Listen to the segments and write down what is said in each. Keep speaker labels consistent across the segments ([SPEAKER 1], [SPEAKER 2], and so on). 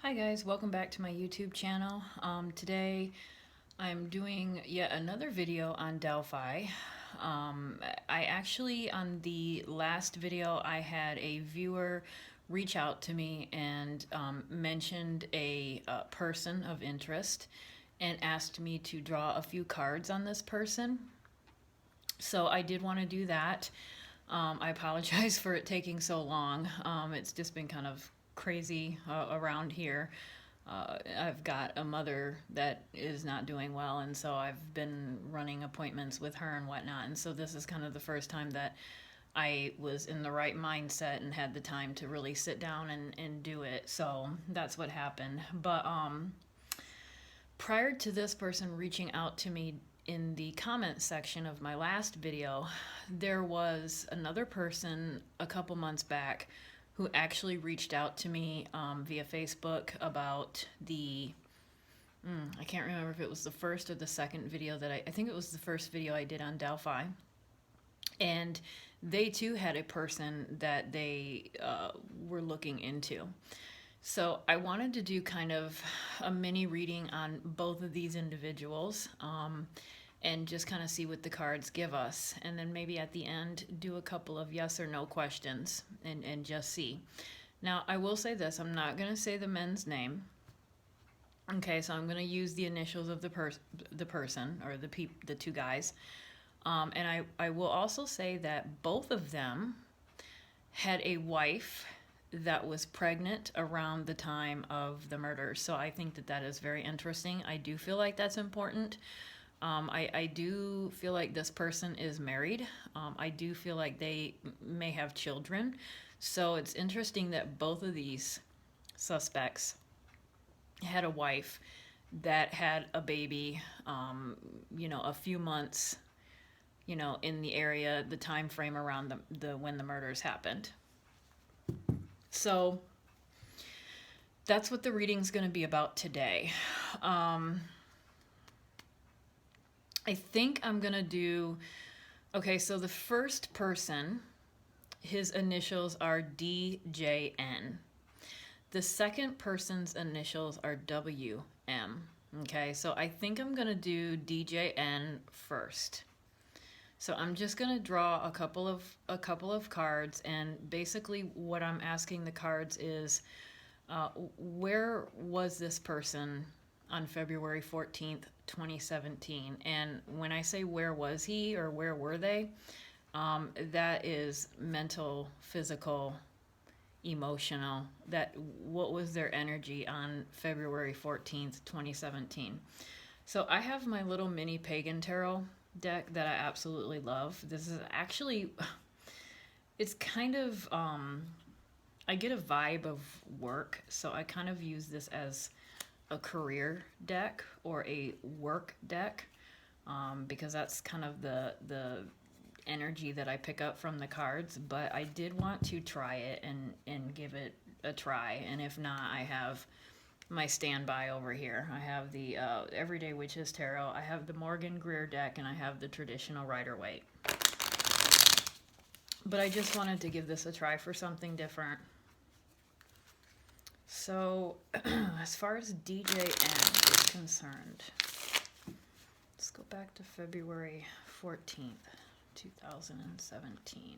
[SPEAKER 1] Hi guys, welcome back to my YouTube channel. Today I'm doing yet another video on Delphi. I actually, on the last video, I had a viewer reach out to me and mentioned a person of interest and asked me to draw a few cards on this person. So I did want to do that. I apologize for it taking so long. It's just been kind of crazy around here. I've got a mother that is not doing well, and so I've been running appointments with her and whatnot. And so this is kind of the first time that I was in the right mindset and had the time to really sit down and do it. So that's what happened. But prior to this person reaching out to me in the comment section of my last video, there was another person a couple months back who actually reached out to me via Facebook about the, I can't remember if it was the first or the second video that I think it was the first video I did on Delphi. And they too had a person that they were looking into. So I wanted to do kind of a mini reading on both of these individuals and just kind of see what the cards give us. And then maybe at the end do a couple of yes or no questions and just see. Now, I will say this. I'm not going to say the men's name. Okay, so I'm going to use the initials of the person or the two guys. And I will also say that both of them had a wife that was pregnant around the time of the murder. So I think that that is very interesting. I do feel like that's important. I do feel like this person is married. I do feel like they may have children. So it's interesting that both of these suspects had a wife that had a baby, a few months, in the area, the time frame around the when the murders happened. So that's what the reading's going to be about today. I think I'm going to do... Okay, so the first person, his initials are DJN. The second person's initials are WM. Okay, so I think I'm going to do DJN first. So I'm just going to draw a couple of cards, and basically what I'm asking the cards is, where was this person on February 14th, 2017? And when I say where was he or where were they, that is mental, physical, emotional. What was their energy on February 14th, 2017? So I have my little mini pagan tarot deck that I absolutely love. This is actually, it's kind of, I get a vibe of work, so I kind of use this as a career deck or a work deck, because that's kind of the energy that I pick up from the cards. But I did want to try it and give it a try, and if not, I have my standby over here. I have the Everyday Witches Tarot, I have the Morgan Greer deck, and I have the traditional Rider-Waite. But I just wanted to give this a try for something different. So, as far as DJN is concerned, let's go back to February 14th, 2017.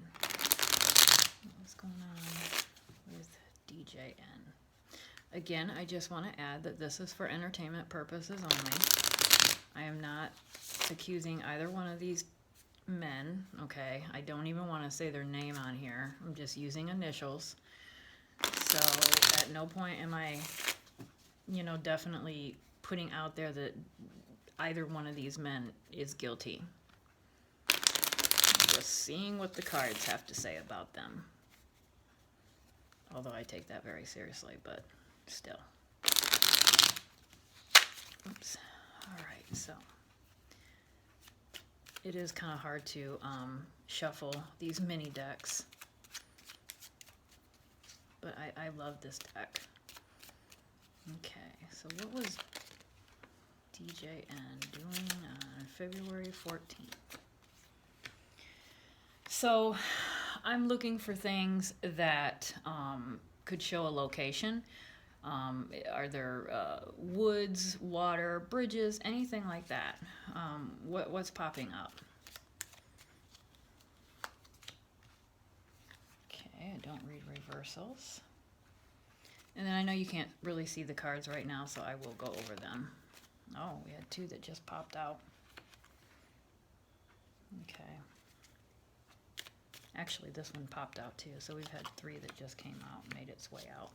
[SPEAKER 1] What's going on with DJN? Again, I just want to add that this is for entertainment purposes only. I am not accusing either one of these men, okay? I don't even want to say their name on here. I'm just using initials. So at no point am I, definitely putting out there that either one of these men is guilty. Just seeing what the cards have to say about them. Although I take that very seriously, but still. Oops. All right, so it is kind of hard to shuffle these mini decks, but I love this deck. Okay, so what was DJN doing on February 14th? So I'm looking for things that could show a location. Are there woods, water, bridges, anything like that? What's popping up? Okay, I don't read reversals. And then I know you can't really see the cards right now, so I will go over them. Oh, we had two that just popped out. Okay. Actually, this one popped out too, so we've had three that just came out and made its way out.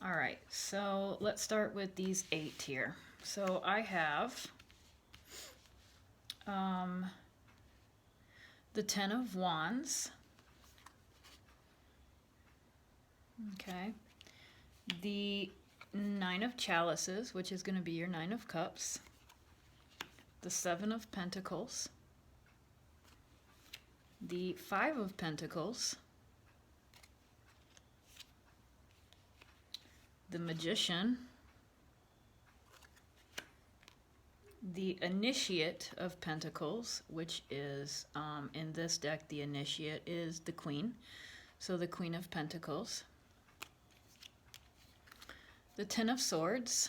[SPEAKER 1] All right, so let's start with these 8 here. So I have the 10 of Wands. Okay. The 9 of Chalices, which is going to be your 9 of Cups. The 7 of Pentacles. The 5 of Pentacles. The Magician. The Initiate of Pentacles, which is, in this deck, the Initiate is the Queen. So the Queen of Pentacles. The 10 of Swords.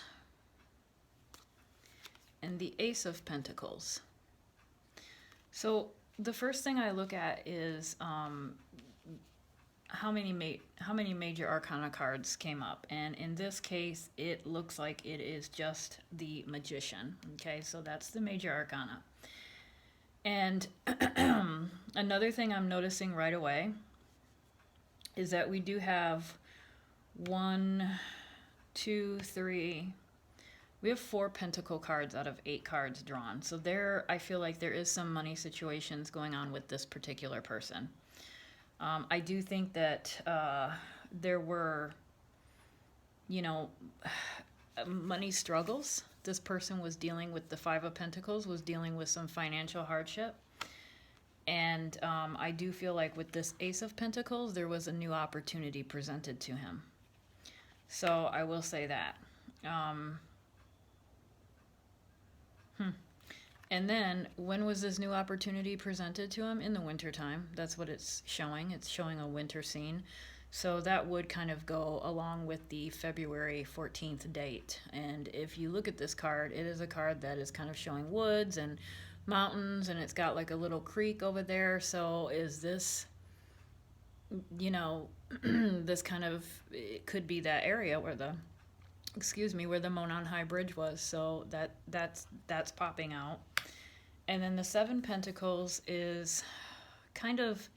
[SPEAKER 1] And the Ace of Pentacles. So the first thing I look at is how many major arcana cards came up, and in this case it looks like it is just the Magician. Okay, so that's the major arcana. And another thing I'm noticing right away is that we do have 1, 2, 3. We have 4 pentacle cards out of 8 cards drawn. So there, I feel like there is some money situations going on with this particular person. I do think that there were, money struggles. This person was dealing with the 5 of Pentacles, was dealing with some financial hardship. And I do feel like with this Ace of Pentacles, there was a new opportunity presented to him. So I will say that. And then, when was this new opportunity presented to him? In the wintertime. That's what it's showing. It's showing a winter scene. So that would kind of go along with the February 14th date. And if you look at this card, it is a card that is kind of showing woods and mountains, and it's got like a little creek over there. So is this, this kind of, it could be that area where the, where the Monon High Bridge was. So that's popping out. And then the 7 Pentacles is kind of,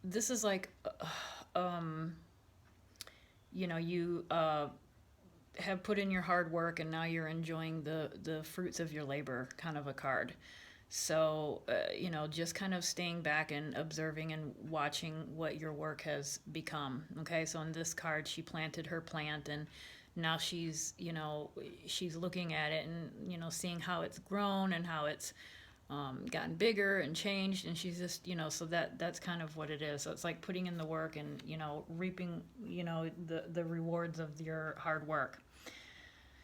[SPEAKER 1] this is like, you have put in your hard work and now you're enjoying the fruits of your labor kind of a card. So, just kind of staying back and observing and watching what your work has become. Okay, so in this card, she planted her plant, and now she's, she's looking at it and, seeing how it's grown and how it's gotten bigger and changed. And she's just, so that's kind of what it is. So it's like putting in the work and, reaping, the rewards of your hard work.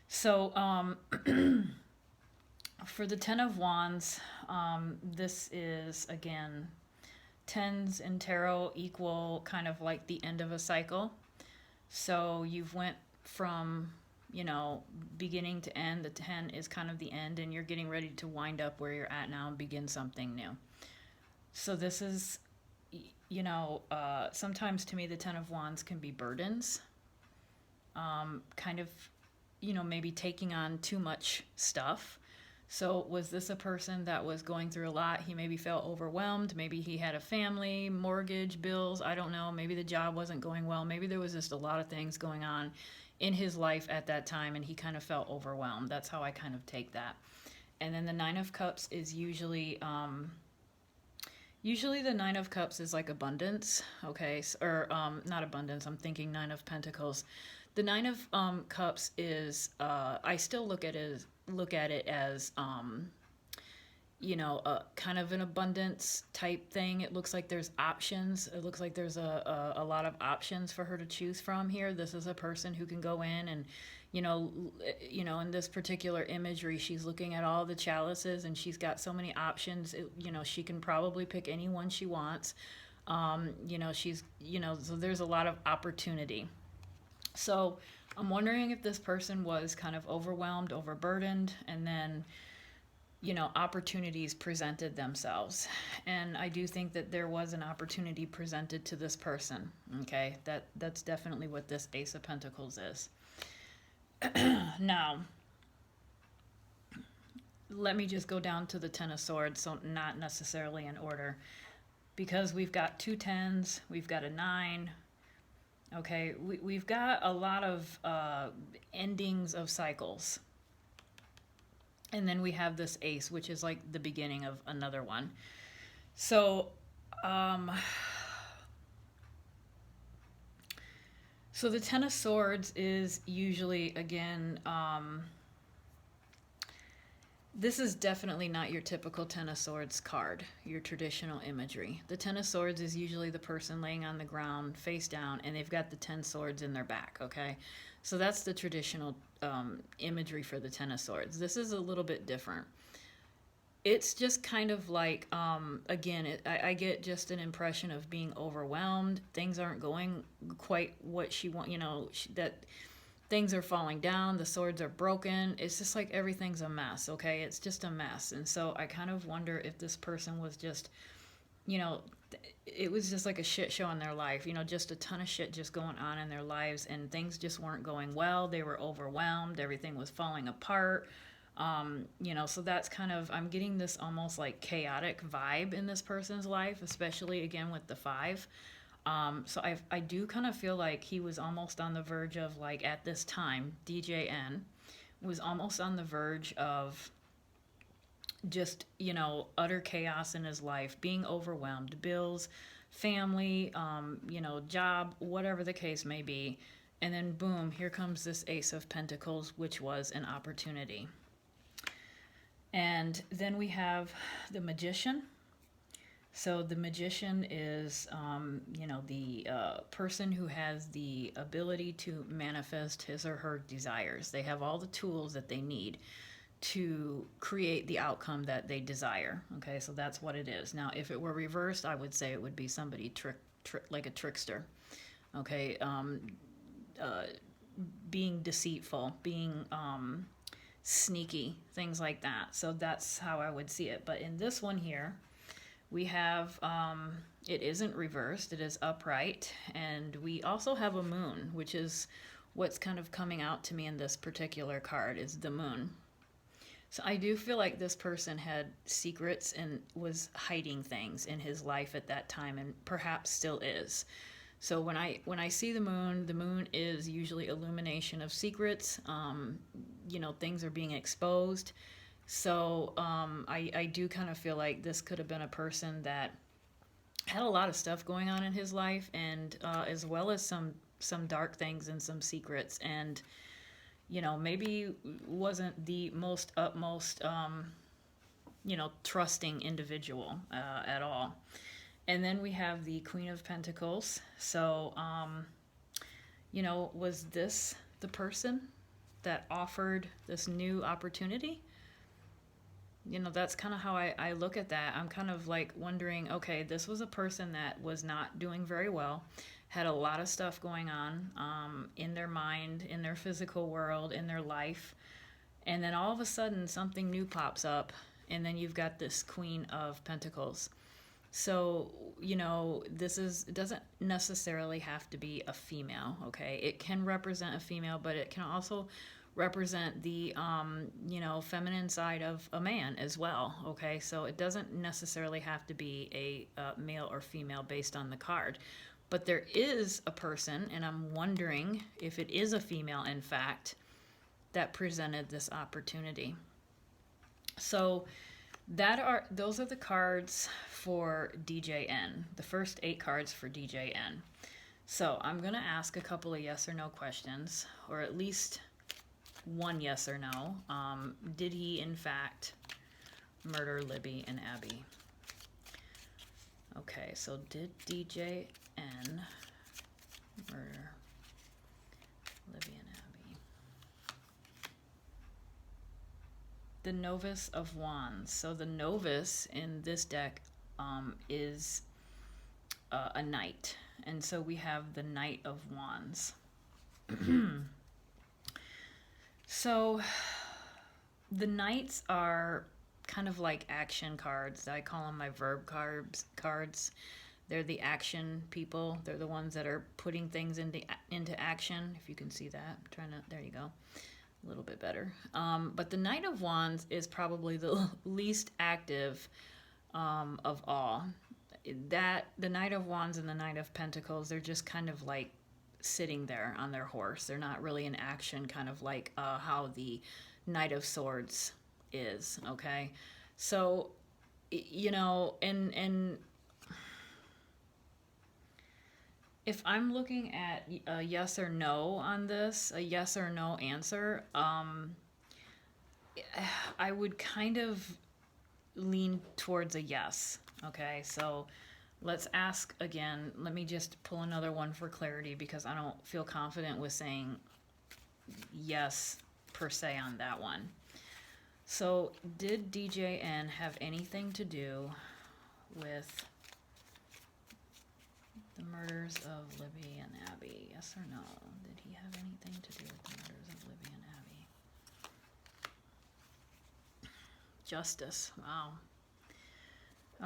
[SPEAKER 1] So for the 10 of Wands, this is, again, 10s in tarot equal kind of like the end of a cycle. So you've went from, beginning to end. The 10 is kind of the end, and you're getting ready to wind up where you're at now and begin something new. So this is, sometimes to me the 10 of Wands can be burdens. Kind of, maybe taking on too much stuff. So was this a person that was going through a lot? He maybe felt overwhelmed. Maybe he had a family, mortgage, bills. I don't know. Maybe the job wasn't going well. Maybe there was just a lot of things going on in his life at that time, and he kind of felt overwhelmed. That's how I kind of take that. And then the 9 of Cups is usually the 9 of Cups is like abundance. Okay, or not abundance. I'm thinking 9 of Pentacles. The 9 of Cups is I still look at it as kind of an abundance type thing. It looks like there's options. It looks like there's a lot of options for her to choose from here. This is a person who can go in and, In this particular imagery, she's looking at all the chalices and she's got so many options. She can probably pick any one she wants. So there's a lot of opportunity. So I'm wondering if this person was kind of overwhelmed, overburdened, and then, opportunities presented themselves. And I do think that there was an opportunity presented to this person. Okay, that's definitely what this Ace of Pentacles is. Now, let me just go down to the Ten of Swords, so not necessarily in order, because we've got 2 10s, we've got a 9. Okay, we've got a lot of endings of cycles. And then we have this Ace, which is like the beginning of another one. So, so the Ten of Swords is usually, again, this is definitely not your typical Ten of Swords card, your traditional imagery. The Ten of Swords is usually the person laying on the ground, face down, and they've got the 10 swords in their back, okay? So that's the traditional imagery for the Ten of Swords. This is a little bit different. It's just kind of like, again, I get just an impression of being overwhelmed. Things aren't going quite what she wants, that things are falling down, the swords are broken. It's just like everything's a mess, okay? It's just a mess. And so I kind of wonder if this person was just, it was just like a shit show in their life, just a ton of shit just going on in their lives, and things just weren't going well. They were overwhelmed. Everything was falling apart. So that's kind of, I'm getting this almost like chaotic vibe in this person's life, especially again with the 5. So I do kind of feel like he was almost on the verge of, like, at this time, DJN was almost on the verge of just, utter chaos in his life, being overwhelmed, bills, family, job, whatever the case may be. And then boom, here comes this Ace of Pentacles, which was an opportunity. And then we have the Magician. So the Magician is, the person who has the ability to manifest his or her desires. They have all the tools that they need to create the outcome that they desire. Okay, so that's what it is. Now, if it were reversed, I would say it would be somebody like a trickster. Okay, being deceitful, being sneaky, things like that. So that's how I would see it. But in this one here, we have, it isn't reversed, it is upright, and we also have a moon, which is what's kind of coming out to me in this particular card, is the moon. So I do feel like this person had secrets and was hiding things in his life at that time, and perhaps still is. So when I see the moon is usually illumination of secrets. Things are being exposed. So I do kind of feel like this could have been a person that had a lot of stuff going on in his life, and as well as some dark things and some secrets, and maybe wasn't the utmost trusting individual at all. And then we have the Queen of Pentacles. So was this the person that offered this new opportunity? That's kind of how I look at that. I'm kind of like wondering, okay, this was a person that was not doing very well, had a lot of stuff going on in their mind, in their physical world, in their life. And then all of a sudden something new pops up, and then you've got this Queen of Pentacles. So, it doesn't necessarily have to be a female, okay? It can represent a female, but it can also represent the, feminine side of a man as well, okay? So it doesn't necessarily have to be a male or female based on the card. But there is a person, and I'm wondering if it is a female, in fact, that presented this opportunity. So those are the cards for DJN, the first 8 cards for DJN. So I'm going to ask a couple of yes or no questions, or at least one yes or no. Did he, in fact, murder Libby and Abby? Okay, so did DJN murder Libby and Abby? the Novice of Wands. So the Novice in this deck is a knight. And so we have the Knight of Wands. So the knights are kind of like action cards. I call them my verb cards. They're the action people. They're the ones that are putting things into action. If you can see that, I'm trying to, there you go, a little bit better. But the Knight of Wands is probably the least active of all. The Knight of Wands and the Knight of Pentacles, they're just kind of like sitting there on their horse. They're not really in action, kind of like how the Knight of Swords is. Okay, so you know, and if I'm looking at a yes or no on this, a yes or no answer, I would kind of lean towards a yes. Okay, so let's ask again. Let me just pull another one for clarity, because I don't feel confident with saying yes per se on that one. So did DJN have anything to do with the murders of Libby and Abby? Yes or no? Did he have anything to do with the murders of Libby and Abby? Justice. Wow.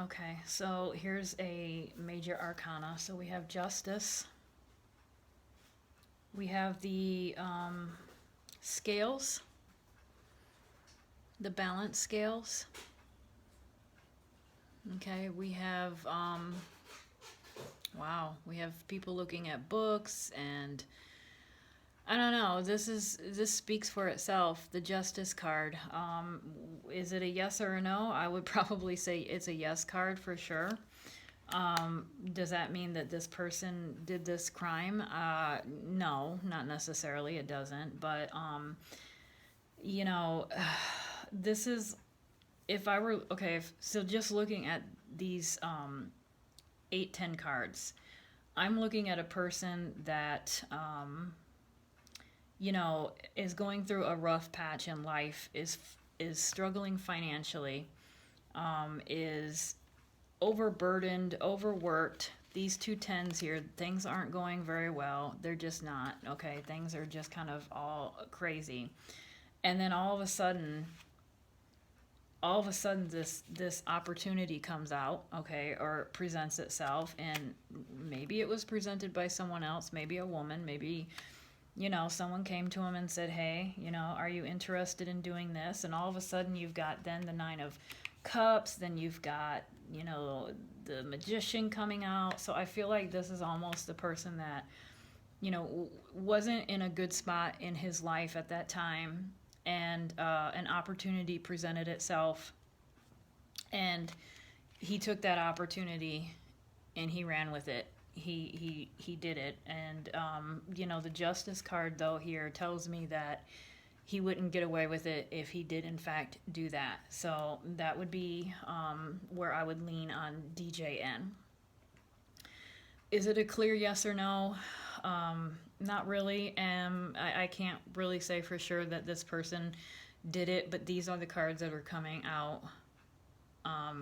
[SPEAKER 1] Okay, so here's a major arcana. So we have Justice. We have the scales, the balance scales. Okay, we have wow, we have people looking at books, and I don't know, this speaks for itself. The Justice card, is it a yes or a no? I would probably say it's a yes card for sure. Does that mean that this person did this crime? No, not necessarily, it doesn't. But you know, this is, if I were, okay, so just looking at these 8-10 cards, I'm looking at a person that you know, is going through a rough patch in life, is struggling financially, is overburdened, overworked. These 2 10s here, things aren't going very well. They're just not. Okay, things are just kind of all crazy. And then all of a sudden this opportunity comes out, okay, or presents itself, and maybe it was presented by someone else, maybe a woman, maybe, you know, someone came to him and said, hey, you know, are you interested in doing this? And all of a sudden you've got then the 9 of Cups, then you've got, you know, the Magician coming out. So I feel like this is almost the person that, you know, wasn't in a good spot in his life at that time, and an opportunity presented itself, and he took that opportunity and he ran with it. He did it. And you know, the Justice card though here tells me that he wouldn't get away with it if he did in fact do that. So that would be where I would lean on DJN. Is it a clear yes or no? Not really. I can't really say for sure that this person did it, but these are the cards that are coming out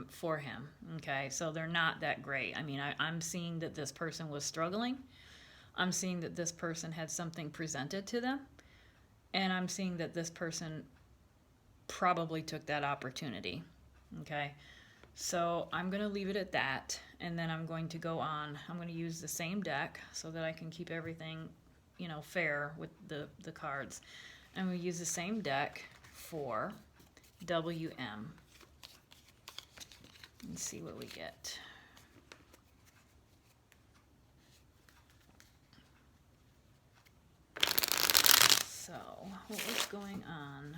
[SPEAKER 1] for him. Okay, so they're not that great. I mean, I'm seeing that this person was struggling. I'm seeing that this person had something presented to them. And I'm seeing that this person probably took that opportunity. Okay, so I'm going to leave it at that. And then I'm going to go on. I'm going to use the same deck so that I can keep everything, you know, fair with the cards. I'm going to use the same deck for WM. Let's see what we get. So, what was going on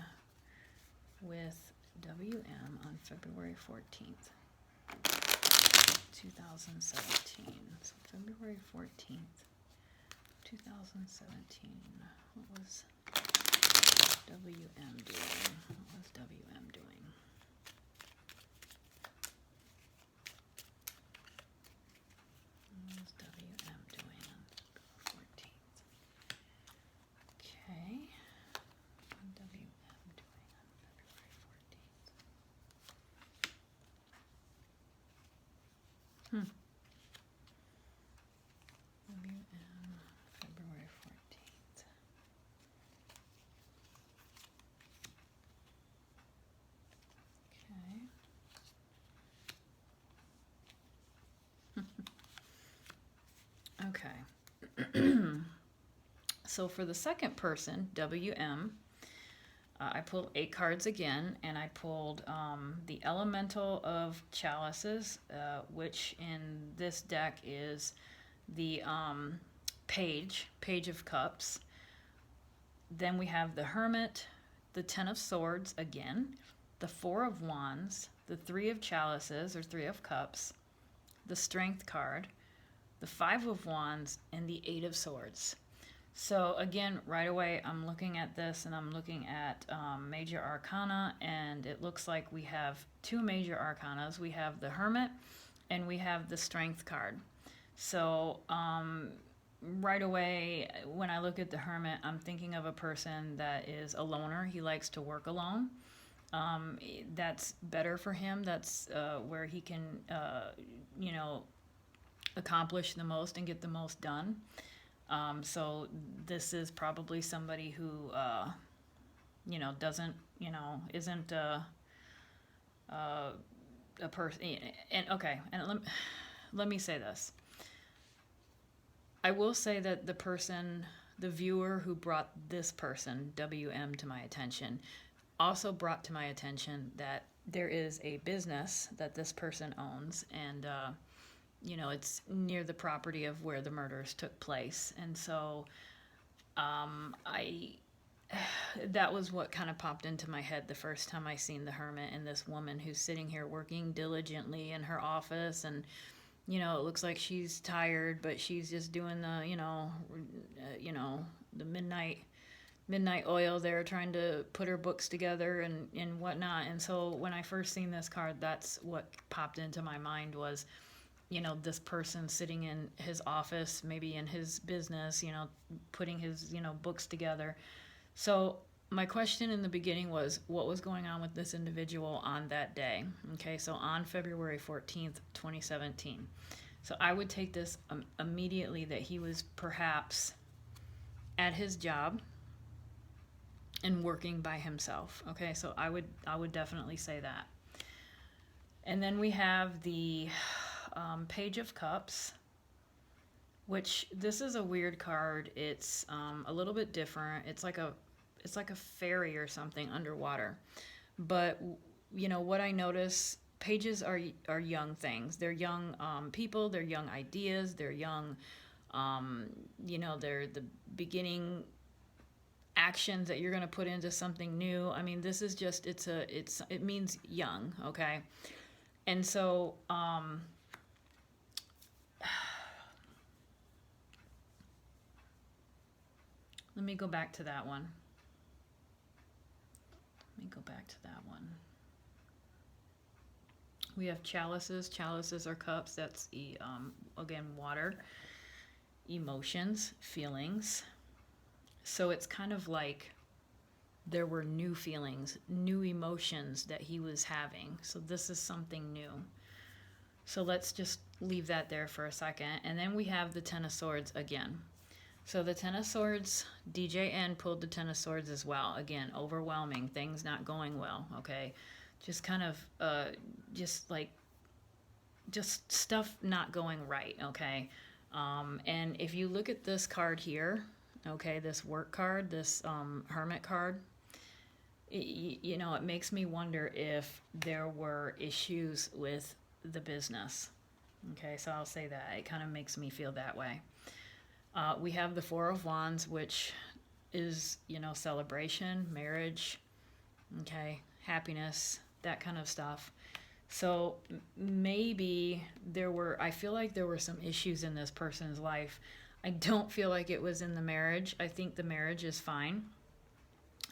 [SPEAKER 1] with WM on February 14th, 2017? So, February 14th, 2017. What was WM doing? What was WM doing? What was WM doing on February 14th? Okay. What was WM doing on February 14th? WM, February 14th. Okay. Okay. So for the second person, WM, I pulled 8 cards again, and I pulled the Elemental of Chalices, which in this deck is the Page of Cups. Then we have the Hermit, the Ten of Swords again, the Four of Wands, the Three of Chalices or Three of Cups, the Strength card, the Five of Wands, and the Eight of Swords. So again, right away, I'm looking at this and I'm looking at Major Arcana, and it looks like we have 2 Major Arcanas. We have the Hermit and we have the Strength card. So right away, when I look at the Hermit, I'm thinking of a person that is a loner. He likes to work alone. That's better for him. That's where he can, accomplish the most and get the most done. So this is probably somebody who, doesn't, isn't a person. And okay, and let me say this. I will say that the viewer who brought this person, WM, to my attention, also brought to my attention that there is a business that this person owns, and it's near the property of where the murders took place. And so that was what kind of popped into my head the first time I seen the Hermit and this woman who's sitting here working diligently in her office, and it looks like she's tired, but she's just doing the the midnight oil there, trying to put her books together and whatnot. And so when I first seen this card, that's what popped into my mind was, this person sitting in his office, maybe in his business, putting his, books together. So my question in the beginning was, what was going on with this individual on that day? Okay, so on February 14th, 2017. So I would take this immediately that he was perhaps at his job and working by himself. Okay, so I would definitely say that. And then we have the Page of Cups, which this is a weird card. It's a little bit different. It's like a fairy or something underwater. But what I notice, pages are young things. They're young people. They're young ideas. They're young. They're the beginning actions that you're going to put into something new. I mean, this is just it means young. Okay, and so. Let me go back to that one. We have chalices. Chalices are cups. That's, again, water. Emotions, feelings. So it's kind of like there were new feelings, new emotions that he was having. So this is something new. So let's just leave that there for a second. And then we have the Ten of Swords again. So the Ten of Swords, DJN pulled the Ten of Swords as well. Again, overwhelming, things not going well, okay? Just kind of, just stuff not going right, okay? And if you look at this card here, okay, this work card, this Hermit card, it makes me wonder if there were issues with the business. Okay, so I'll say that. It kind of makes me feel that way. We have the Four of Wands, which is, celebration, marriage, okay, happiness, that kind of stuff. So maybe I feel like there were some issues in this person's life. I don't feel like it was in the marriage. I think the marriage is fine.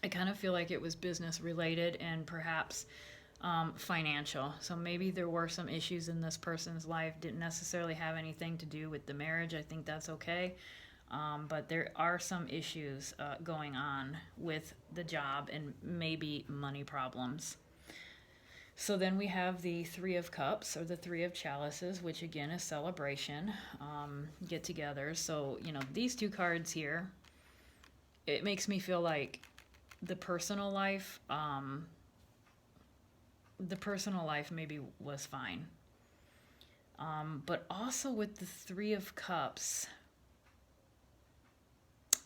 [SPEAKER 1] I kind of feel like it was business related and perhaps financial. So maybe there were some issues in this person's life, didn't necessarily have anything to do with the marriage. I think that's okay. But there are some issues going on with the job and maybe money problems. So then we have the Three of Cups, or the Three of Chalices, which again is celebration, get together. So, you know, these two cards here, it makes me feel like the personal life maybe was fine. But also with the Three of Cups,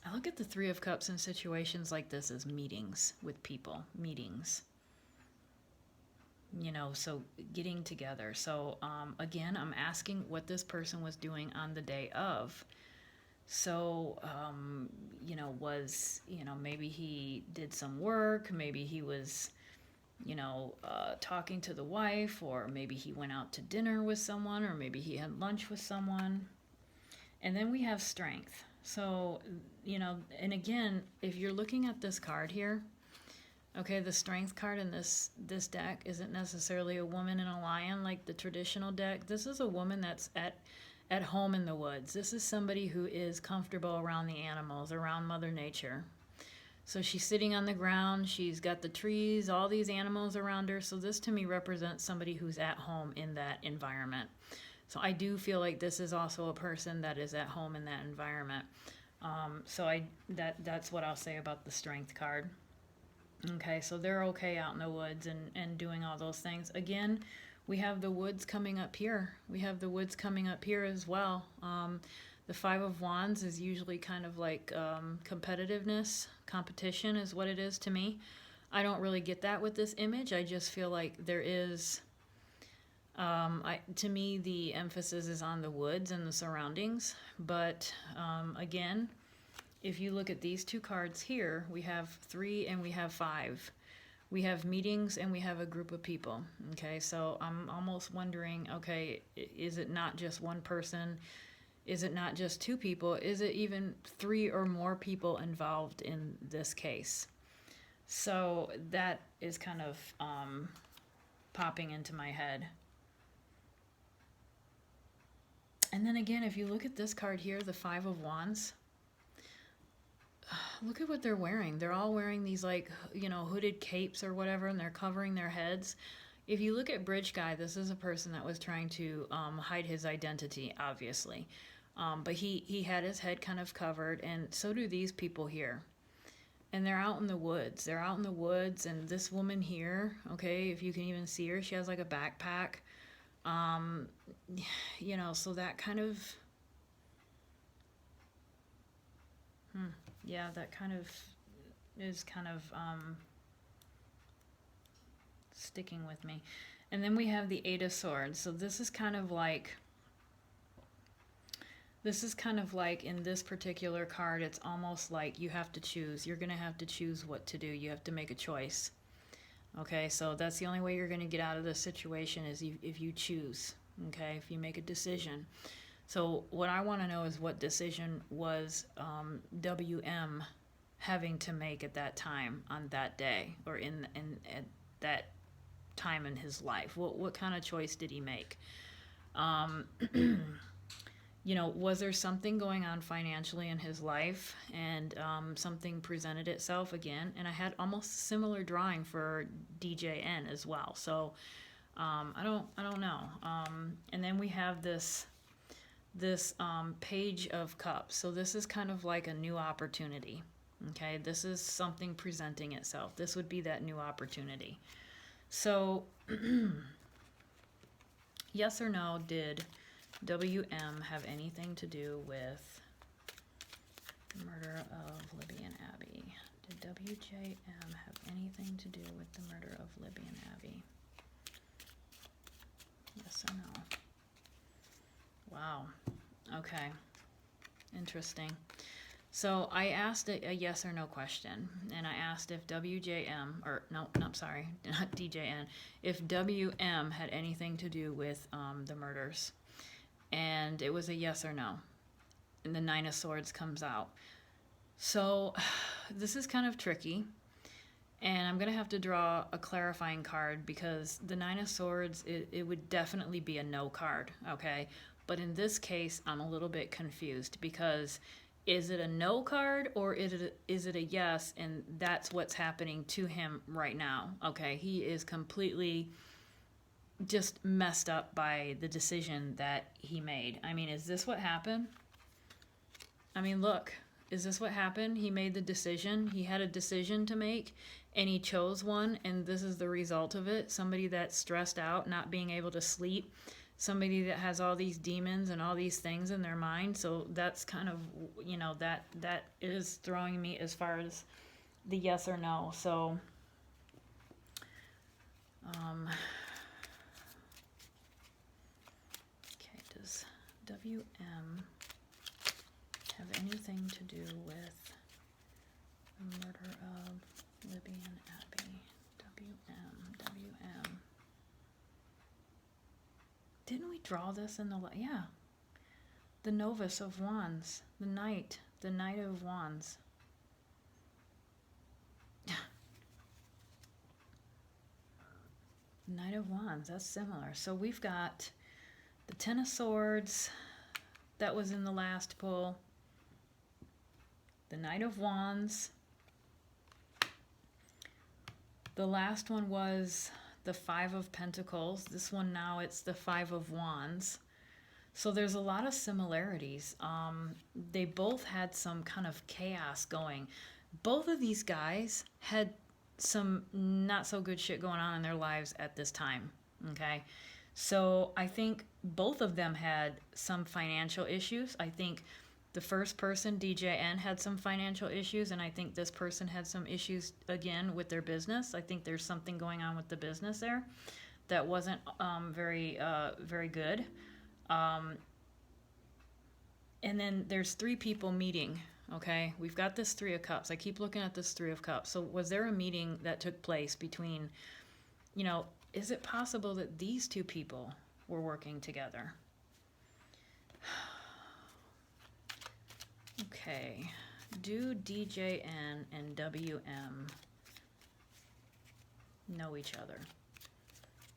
[SPEAKER 1] I look at the Three of Cups in situations like this as meetings with people, meetings. You know, so getting together. So again, I'm asking what this person was doing on the day of. So, you know, maybe he did some work, maybe he was, you know, talking to the wife, or maybe he went out to dinner with someone, or maybe he had lunch with someone. And then we have Strength. So, you know, and again, if you're looking at this card here, okay, the Strength card in this deck isn't necessarily a woman and a lion like the traditional deck. This is a woman that's at home in the woods. This is somebody who is comfortable around the animals, around Mother Nature. So she's sitting on the ground. She's got the trees, all these animals around her. So this to me represents somebody who's at home in that environment. So I do feel like this is also a person that is at home in that environment. So that's what I'll say about the Strength card. Okay, so they're okay out in the woods and doing all those things. Again, we have the woods coming up here. We have the woods coming up here as well. The Five of Wands is usually kind of like competitiveness, competition is what it is to me. I don't really get that with this image. I just feel like there is, to me, the emphasis is on the woods and the surroundings. But again, if you look at these two cards here, we have 3 and we have 5. We have meetings and we have a group of people. Okay, so I'm almost wondering, okay, is it not just one person? Is it not just 2 people? Is it even 3 or more people involved in this case? So that is kind of popping into my head. And then again, if you look at this card here, the Five of Wands, look at what they're wearing. They're all wearing these, like, you know, hooded capes or whatever, and they're covering their heads. If you look at Bridge Guy, this is a person that was trying to hide his identity, obviously. But he had his head kind of covered, and so do these people here. And they're out in the woods. They're out in the woods, and this woman here, okay, if you can even see her, she has like a backpack. You know, so that kind of... yeah, that kind of is kind of sticking with me. And then we have the Eight of Swords. So this is kind of like in this particular card, it's almost like you have to choose. You're going to have to choose what to do. You have to make a choice. Okay, so that's the only way you're going to get out of this situation is if you choose. Okay, if you make a decision. So what I want to know is what decision was WM having to make at that time on that day, or at that time in his life? What kind of choice did he make? You know, was there something going on financially in his life, and something presented itself again? And I had almost a similar drawing for DJN as well. So I don't know. And then we have this Page of Cups. So this is kind of like a new opportunity. Okay, this is something presenting itself. This would be that new opportunity. So yes or no, did WM have anything to do with the murder of Libby and Abby? Did WJM have anything to do with the murder of Libby and Abby? Yes or no? Wow. Okay. Interesting. So I asked a yes or no question, and I asked if WJM, or no, sorry, not DJN, if WM had anything to do with the murders. And it was a yes or no. And the Nine of Swords comes out. So this is kind of tricky. And I'm going to have to draw a clarifying card, because the Nine of Swords, it would definitely be a no card, okay? But in this case, I'm a little bit confused, because is it a no card or is it a yes, and that's what's happening to him right now, okay? He is completely just messed up by the decision that he made. I mean, is this what happened? I mean, look, is this what happened? He made the decision. He had a decision to make, and he chose one, and this is the result of it. Somebody that's stressed out, not being able to sleep, somebody that has all these demons and all these things in their mind. So that's kind of, you know, that is throwing me as far as the yes or no. So okay, does WM have anything to do with the murder of Libby and Abby? WM. Didn't we draw this in the, yeah. The Novus of Wands, the Knight of Wands. Knight of Wands, that's similar. So we've got the Ten of Swords, that was in the last pull. The Knight of Wands. The last one was the Five of Pentacles. This one now, it's the Five of Wands. So there's a lot of similarities. They both had some kind of chaos going. Both of these guys had some not so good shit going on in their lives at this time, okay? So I think both of them had some financial issues. I think the first person, DJN, had some financial issues, and I think this person had some issues, again, with their business. I think there's something going on with the business there that wasn't very good. And then there's three people meeting, okay? We've got this Three of Cups. I keep looking at this Three of Cups. So was there a meeting that took place between, you know, is it possible that these two people were working together? Okay. Do DJN and WM know each other?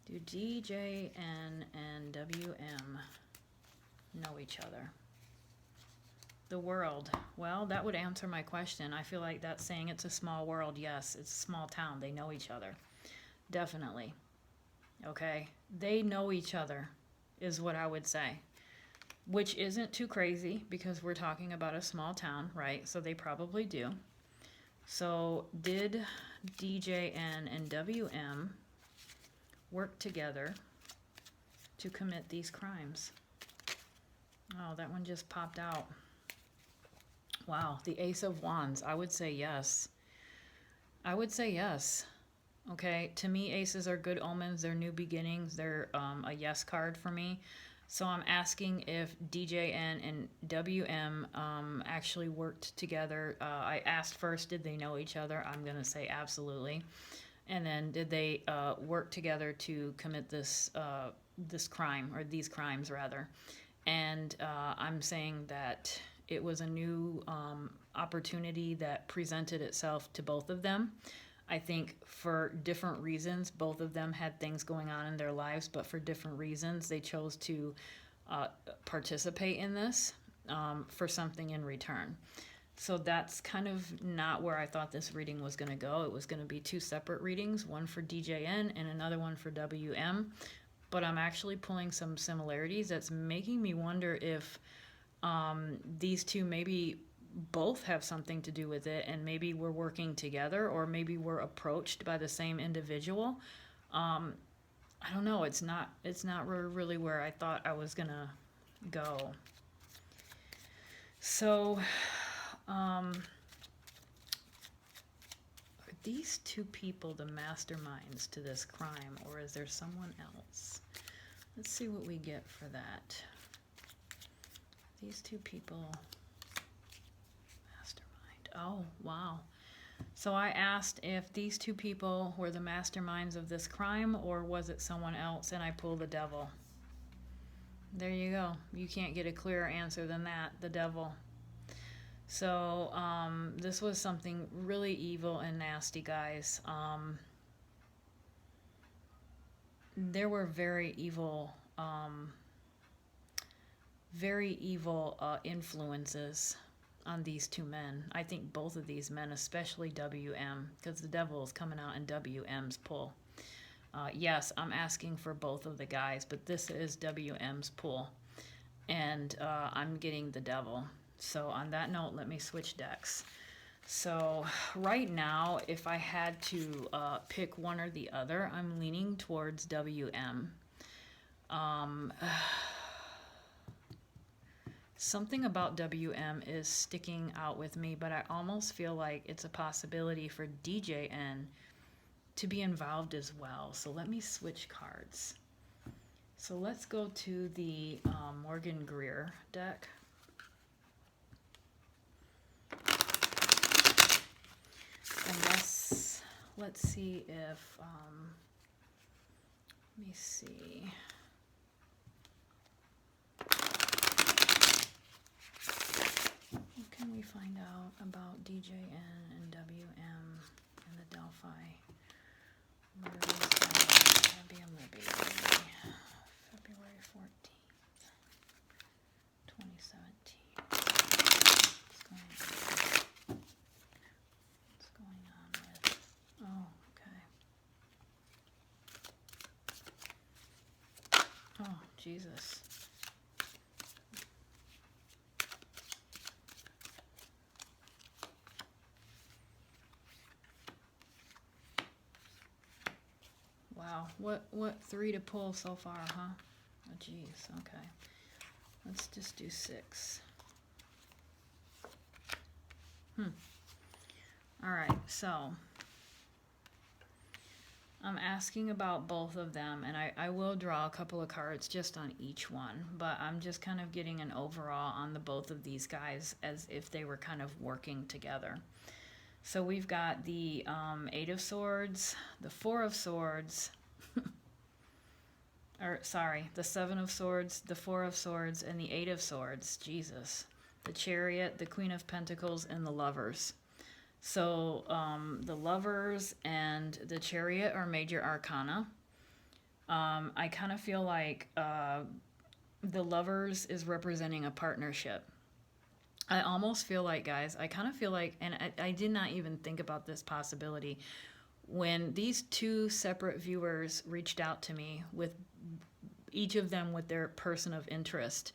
[SPEAKER 1] Do DJN and WM know each other? The world. Well, that would answer my question. I feel like that's saying it's a small world. Yes, it's a small town. They know each other. Definitely. Okay? They know each other is what I would say. Which isn't too crazy because we're talking about a small town, right? So they probably do. So did DJN and WM work together to commit these crimes? Oh, that one just popped out. Wow, the Ace of Wands. I would say yes. I would say yes. Okay, to me, aces are good omens. They're new beginnings. They're a yes card for me. So I'm asking if DJN and WM actually worked together. I asked first, did they know each other? I'm going to say absolutely. And then did they work together to commit this crime, or these crimes rather? And I'm saying that it was a new opportunity that presented itself to both of them. I think for different reasons, both of them had things going on in their lives, but for different reasons, they chose to participate in this for something in return. So that's kind of not where I thought this reading was going to go. It was going to be two separate readings, one for DJN and another one for WM. But I'm actually pulling some similarities that's making me wonder if these two maybe both have something to do with it, and maybe we're working together, or maybe we're approached by the same individual. I don't know. It's not really where I thought I was gonna go. So are these two people the masterminds to this crime, or is there someone else? Let's see what we get for that. These two people, mastermind. Oh, wow. So I asked if these two people were the masterminds of this crime, or was it someone else, and I pulled the devil. There you go. You can't get a clearer answer than that, the devil. So this was something really evil and nasty, guys. There were very evil influences on these two men. I think both of these men, especially WM, because the devil is coming out in WM's pull. Yes, I'm asking for both of the guys, but this is WM's pool, and I'm getting the devil. So on that note, let me switch decks. So right now, if I had to pick one or the other, I'm leaning towards WM. Something about WM is sticking out with me, but I almost feel like it's a possibility for DJN to be involved as well. So let me switch cards. So let's go to the Morgan Greer deck. And let's see if, let me see. What can we find out about DJN and WM and the Delphi? Where is Libby? February 14th, 2017. What's going on with... Oh, okay. Oh, Jesus. Wow, what 3 to pull so far, huh? Oh, geez, okay. Let's just do 6. All right, so I'm asking about both of them, and I will draw a couple of cards just on each one, but I'm just kind of getting an overall on the both of these guys as if they were kind of working together. So we've got the 8 of Swords, the 4 of Swords, or sorry, the 7 of Swords, the 4 of Swords, and the 8 of Swords. Jesus. The Chariot, the Queen of Pentacles, and the Lovers. So the Lovers and the Chariot are major arcana. I kind of feel like the Lovers is representing a partnership. I almost feel like, guys, I kind of feel like, and I did not even think about this possibility, when these 2 separate viewers reached out to me with each of them with their person of interest,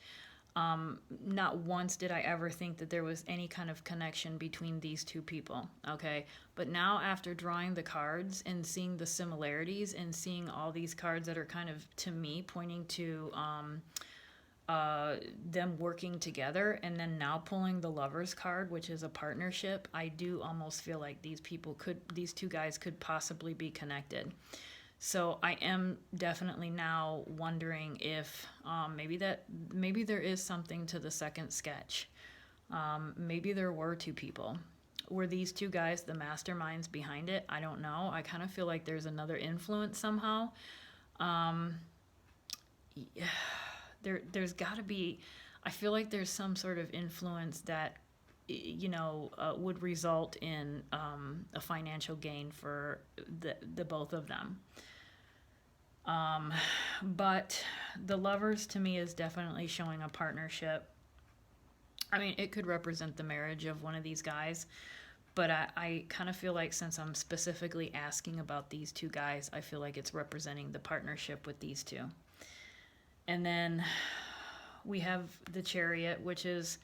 [SPEAKER 1] not once did I ever think that there was any kind of connection between these 2 people, okay? But now after drawing the cards and seeing the similarities and seeing all these cards that are kind of, to me, pointing to them working together, and then now pulling the Lovers card, which is a partnership, I do almost feel like these 2 guys could possibly be connected. So I am definitely now wondering if maybe there is something to the second sketch. Maybe there were 2 people. Were these 2 guys the masterminds behind it? I don't know. I kind of feel like there's another influence somehow. There's got to be, I feel like there's some sort of influence that, would result in a financial gain for the both of them. But the Lovers to me is definitely showing a partnership. I mean, it could represent the marriage of one of these guys, but I kind of feel like since I'm specifically asking about these 2 guys, I feel like it's representing the partnership with these 2. And then we have the Chariot, which is,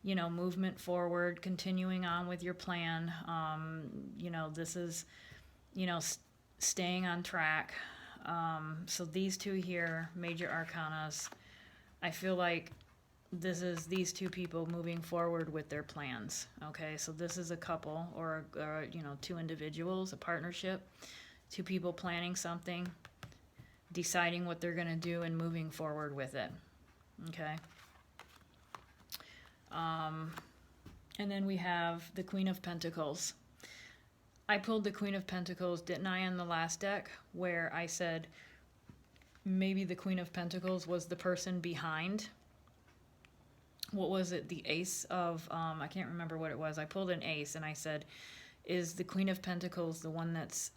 [SPEAKER 1] movement forward, continuing on with your plan. This is, staying on track. So these 2 here, major arcanas, I feel like this is these 2 people moving forward with their plans. Okay, so this is a couple or 2 individuals, a partnership, 2 people planning something, deciding what they're going to do and moving forward with it. Okay. And then we have the Queen of Pentacles. I pulled the Queen of Pentacles, didn't I, in the last deck, where I said maybe the Queen of Pentacles was the person behind. What was it? The Ace of, I can't remember what it was. I pulled an ace and I said, is the Queen of Pentacles the one that's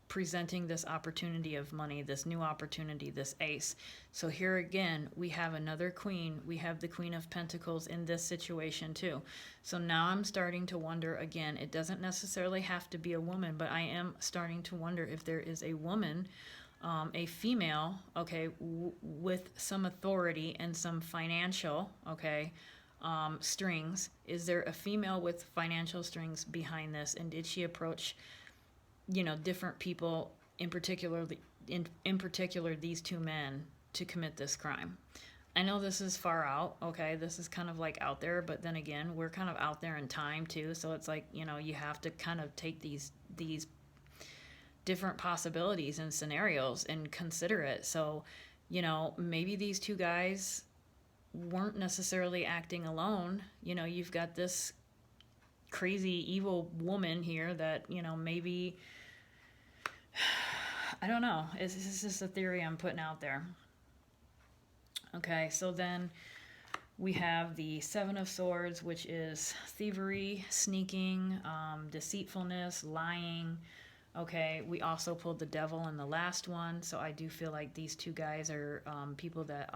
[SPEAKER 1] presenting this opportunity of money, this new opportunity, this ace. So here again, we have another queen. We have the Queen of Pentacles in this situation too. So now I'm starting to wonder again, it doesn't necessarily have to be a woman, but I am starting to wonder if there is a woman, a female, okay, with some authority and some financial, okay, strings. Is there a female with financial strings behind this? And did she approach, you know, different people, in particular these two men, to commit this crime? I know this is far out, okay, this is kind of like out there, but then again, we're kind of out there in time too, so it's like, you know, you have to kind of take these different possibilities and scenarios and consider it. So, you know, maybe these two guys weren't necessarily acting alone. You know, you've got this crazy evil woman here that, you know, maybe, I don't know, it's just a theory I'm putting out there. Okay, so then we have the Seven of Swords, which is thievery, sneaking, deceitfulness, lying. Okay, we also pulled the Devil in the last one, so I do feel like these two guys are people that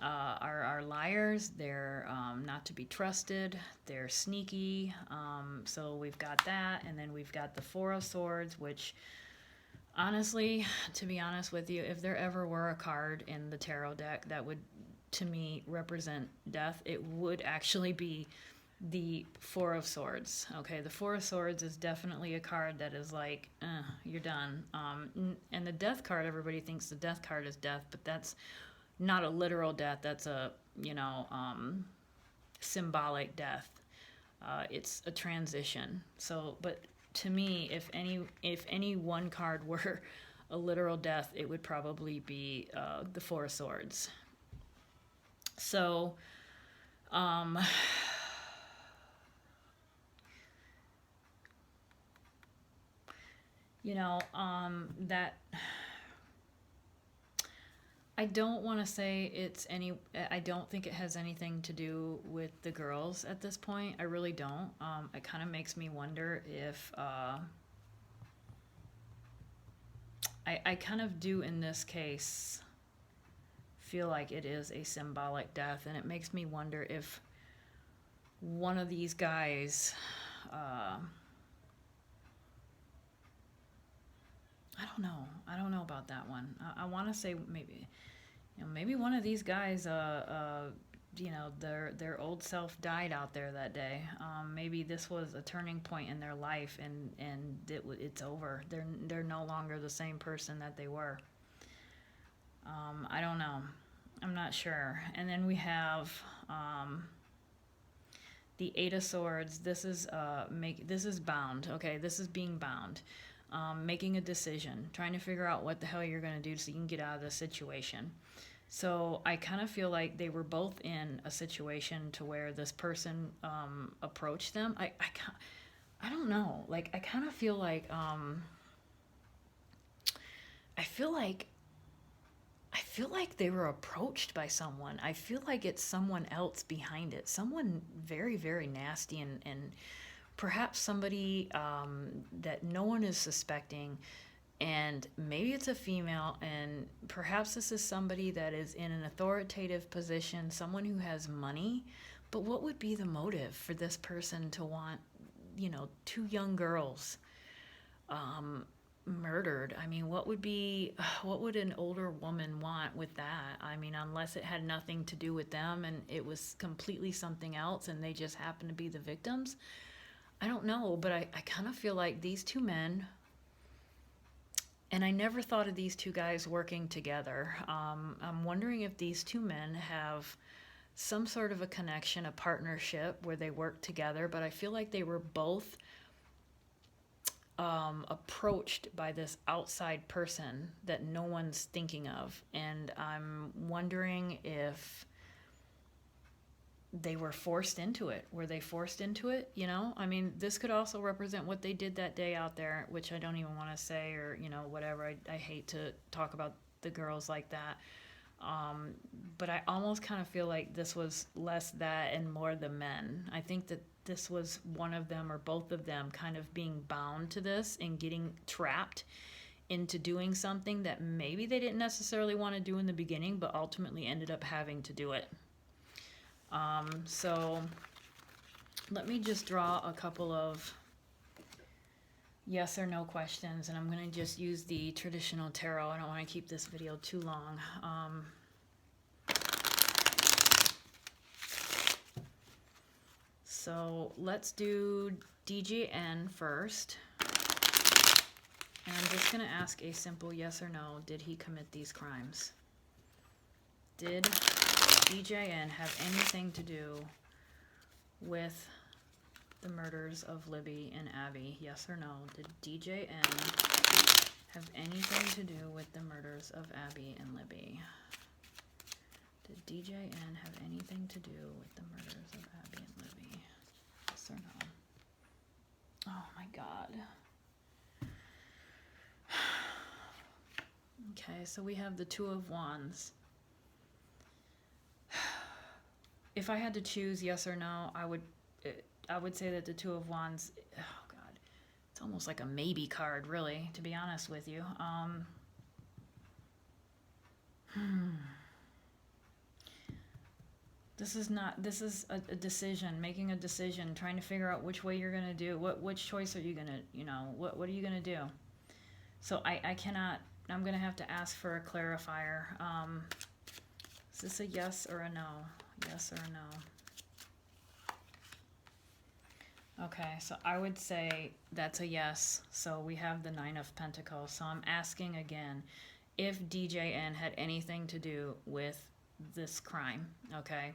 [SPEAKER 1] are liars. They're not to be trusted. They're sneaky. So we've got that, and then we've got the Four of Swords, which honestly, to be honest with you, if there ever were a card in the tarot deck that would, to me, represent death, it would actually be the Four of Swords. Okay, the Four of Swords is definitely a card that is like, you're done. And the Death card, everybody thinks the Death card is death, but that's not a literal death. That's a, you know, symbolic death. It's a transition. So, but to me, if any one card were a literal death, it would probably be the Four of Swords. So, you know, that I don't want to say it's any, I don't think it has anything to do with the girls at this point. I really don't. It kind of makes me wonder if, I kind of do in this case feel like it is a symbolic death, and it makes me wonder if one of these guys, I don't know about that one. I want to say maybe, you know, maybe one of these guys, you know, their old self died out there that day. Maybe this was a turning point in their life, and it's over. They're no longer the same person that they were. I don't know. I'm not sure. And then we have the Eight of Swords. This is bound. Okay, this is being bound. Making a decision, trying to figure out what the hell you're going to do so you can get out of the situation. So I kind of feel like they were both in a situation to where this person approached them. I don't know. Like, I kind of feel like I feel like they were approached by someone. I feel like it's someone else behind it. Someone very, very nasty, and perhaps somebody that no one is suspecting, and maybe it's a female, and perhaps this is somebody that is in an authoritative position, someone who has money. But what would be the motive for this person to want, you know, two young girls murdered? I mean, what would an older woman want with that? I mean, unless it had nothing to do with them and it was completely something else and they just happened to be the victims. I don't know, but I kind of feel like these two men, and I never thought of these two guys working together. I'm wondering if these two men have some sort of a connection, a partnership where they work together, but I feel like they were both approached by this outside person that no one's thinking of. And I'm wondering if they were forced into it. Were they forced into it? You know, I mean, this could also represent what they did that day out there, which I don't even want to say, or, you know, whatever. I hate to talk about the girls like that. But I almost kind of feel like this was less that and more the men. I think that this was one of them or both of them kind of being bound to this and getting trapped into doing something that maybe they didn't necessarily want to do in the beginning, but ultimately ended up having to do it. So let me just draw a couple of yes or no questions, and I'm going to just use the traditional tarot. I don't want to keep this video too long. So let's do DJN first. And I'm just going to ask a simple yes or no. Did he commit these crimes? Did DJN have anything to do with the murders of Libby and Abby? Yes or no? Did DJN have anything to do with the murders of Abby and Libby? Did DJN have anything to do with the murders of Abby and Libby? Yes or no? Oh my God. Okay, so we have the Two of Wands. If I had to choose yes or no, I would say that the Two of Wands, oh God, it's almost like a maybe card, really, to be honest with you. This is a decision, making a decision, trying to figure out which way you're going to do, which choice are you going to, what are you going to do? So I cannot, I'm going to have to ask for a clarifier. Is this a yes or a no? Yes or a no? Okay, so I would say that's a yes. So we have the Nine of Pentacles. So I'm asking again if DJN had anything to do with this crime, okay?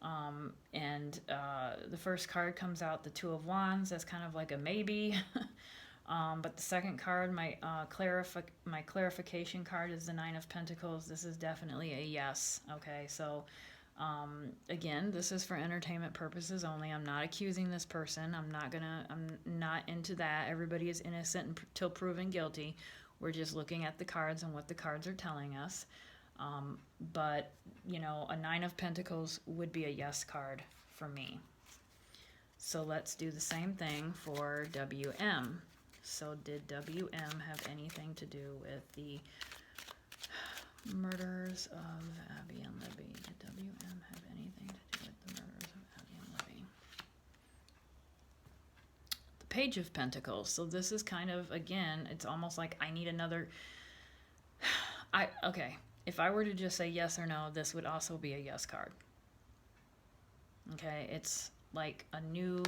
[SPEAKER 1] The first card comes out, the Two of Wands. That's kind of like a maybe. But the second card, my clarification card, is the Nine of Pentacles. This is definitely a yes. Okay, so again, this is for entertainment purposes only. I'm not accusing this person. I'm not into that. Everybody is innocent until proven guilty. We're just looking at the cards and what the cards are telling us. But a Nine of Pentacles would be a yes card for me. So let's do the same thing for WM. So did WM have anything to do with the murders of Abby and Libby? Did WM have anything to do with the murders of Abby and Libby? The Page of Pentacles. So this is kind of, again, it's almost like I need another... Okay, if I were to just say yes or no, this would also be a yes card. Okay, it's like a new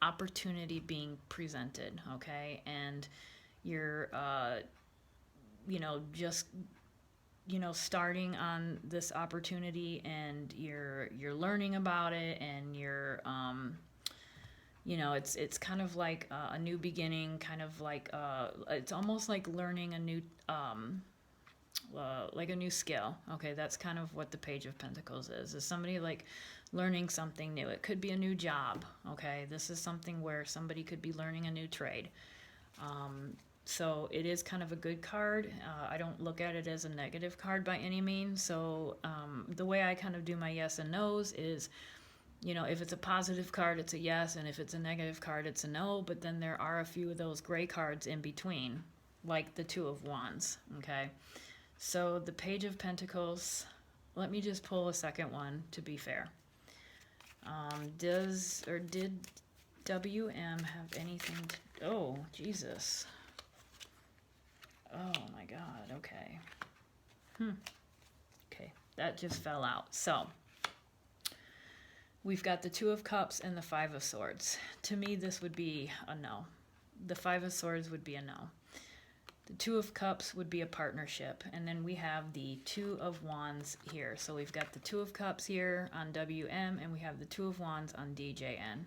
[SPEAKER 1] opportunity being presented, okay? And you're, just, starting on this opportunity, and you're learning about it, and you're, it's kind of like a new beginning, kind of like, it's almost like learning a new, like a new skill. Okay, that's kind of what the Page of Pentacles is somebody like learning something new. It could be a new job. Okay, this is something where somebody could be learning a new trade. So it is kind of a good card. I don't look at it as a negative card by any means. So the way I kind of do my yes and no's is, if it's a positive card, it's a yes, and if it's a negative card, it's a no. But then there are a few of those gray cards in between, like the Two of Wands. Okay, so the Page of Pentacles, let me just pull a second one to be fair. Did WM have anything to... Oh, Jesus. Oh, my God. Okay. Okay, that just fell out. So, we've got the Two of Cups and the Five of Swords. To me, this would be a no. The Five of Swords would be a no. The Two of Cups would be a partnership. And then we have the Two of Wands here. So we've got the Two of Cups here on WM, and we have the Two of Wands on DJN.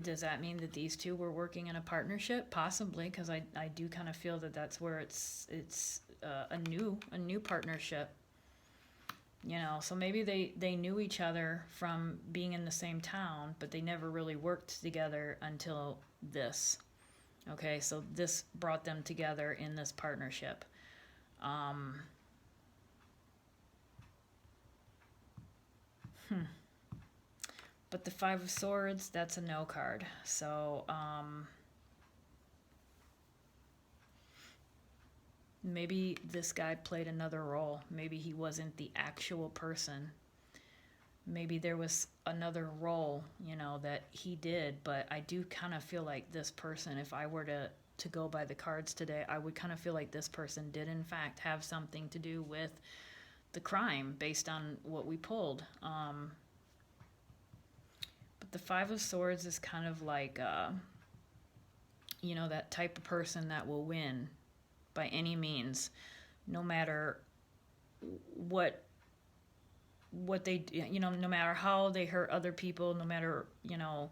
[SPEAKER 1] Does that mean that these two were working in a partnership? Possibly, because I do kind of feel that that's where it's a new partnership. So maybe they knew each other from being in the same town, but they never really worked together until this. Okay, so this brought them together in this partnership. But the Five of Swords, that's a no card. So, maybe this guy played another role. Maybe he wasn't the actual person. Maybe there was another role, you know, that he did. But I do kind of feel like this person, if I were to go by the cards today, I would kind of feel like this person did in fact have something to do with the crime based on what we pulled. But the Five of Swords is kind of like, you know, that type of person that will win by any means, no matter what they, you know, no matter how they hurt other people, no matter, you know,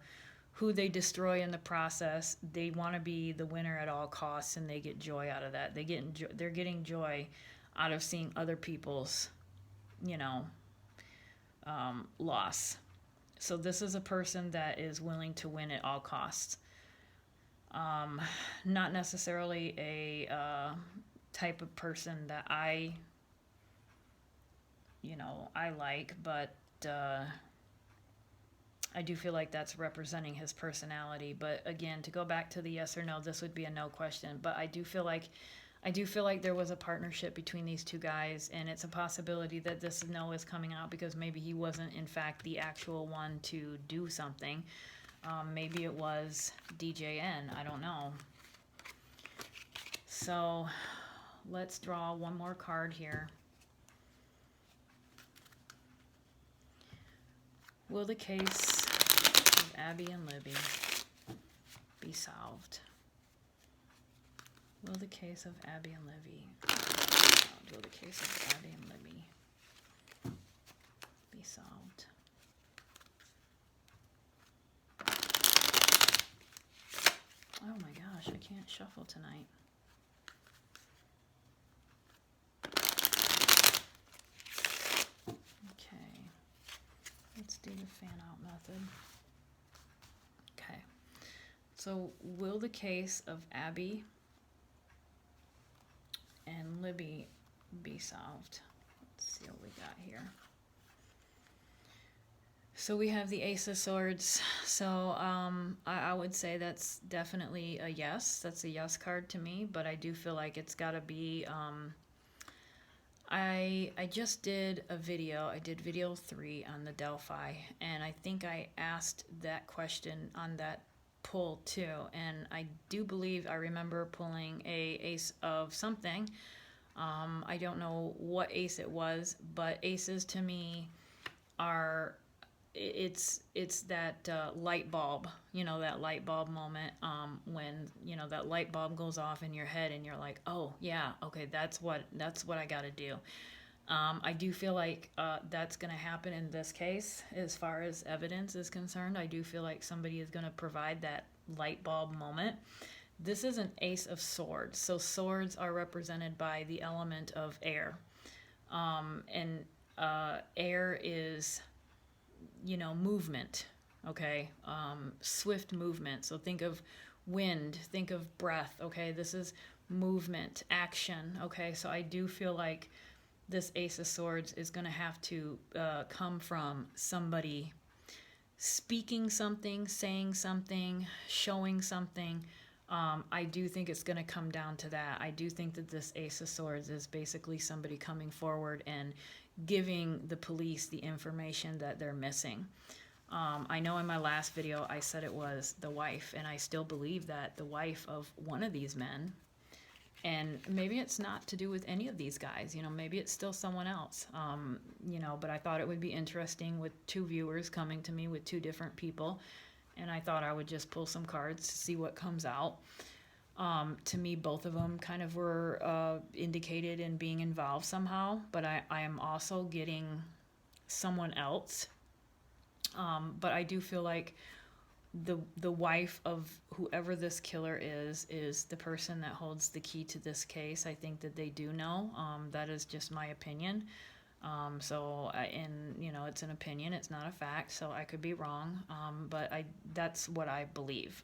[SPEAKER 1] who they destroy in the process, they want to be the winner at all costs, and they get joy out of that. They're getting joy out of seeing other people's, you know, loss. So this is a person that is willing to win at all costs. Not necessarily a type of person that I like, but I do feel like that's representing his personality. But again, to go back to the yes or no, this would be a no question. But I do feel like there was a partnership between these two guys, and it's a possibility that this no is coming out because maybe he wasn't in fact the actual one to do something. Maybe it was DJN. I don't know. So let's draw one more card here. Will the case of Abby and Libby be solved? Will the case of Abby and Libby will the case of Abby and Libby be solved? Oh my gosh, I can't shuffle tonight. Okay, let's do the fan out method. Okay, so will the case of Abby and Libby be solved? Let's see what we got here. So we have the Ace of Swords. So I would say that's definitely a yes. That's a yes card to me, but I do feel like it's got to be... I just did a video. I did video 3 on the Delphi, and I think I asked that question on that pull too. And I do believe I remember pulling a ace of something. I don't know what ace it was, but aces to me are... It's that light bulb, you know, that light bulb moment when, you know, that light bulb goes off in your head and you're like, oh yeah, okay, that's what I got to do. I do feel like that's going to happen in this case as far as evidence is concerned. I do feel like somebody is going to provide that light bulb moment. This is an Ace of Swords, so swords are represented by the element of air, and air is, you know, movement, okay? Swift movement. So think of wind, think of breath, okay? This is movement, action, okay? So I do feel like this Ace of Swords is going to have to come from somebody speaking something, saying something, showing something. I do think it's going to come down to that. I do think that this Ace of Swords is basically somebody coming forward and giving the police the information that they're missing. I know in my last video I said it was the wife, and I still believe that the wife of one of these men, and maybe it's not to do with any of these guys, you know, maybe it's still someone else, you know, but I thought it would be interesting with 2 viewers coming to me with 2 different people, and I thought I would just pull some cards to see what comes out. To me, both of them kind of were indicated in being involved somehow, but I am also getting someone else. But I do feel like the wife of whoever this killer is the person that holds the key to this case. I think that they do know. That is just my opinion. And you know, it's an opinion, it's not a fact, so I could be wrong. But that's what I believe.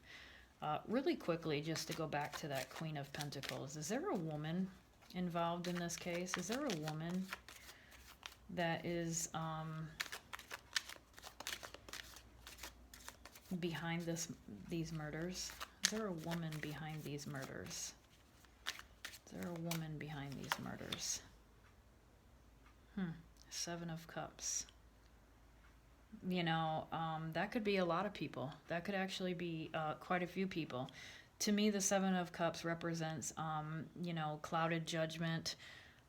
[SPEAKER 1] Really quickly, just to go back to that Queen of Pentacles, is there a woman involved in this case? Is there a woman that is behind these murders? Is there a woman behind these murders? Is there a woman behind these murders? Seven of Cups. You know, that could be a lot of people. That could actually be quite a few people. To me, the Seven of Cups represents, you know, clouded judgment,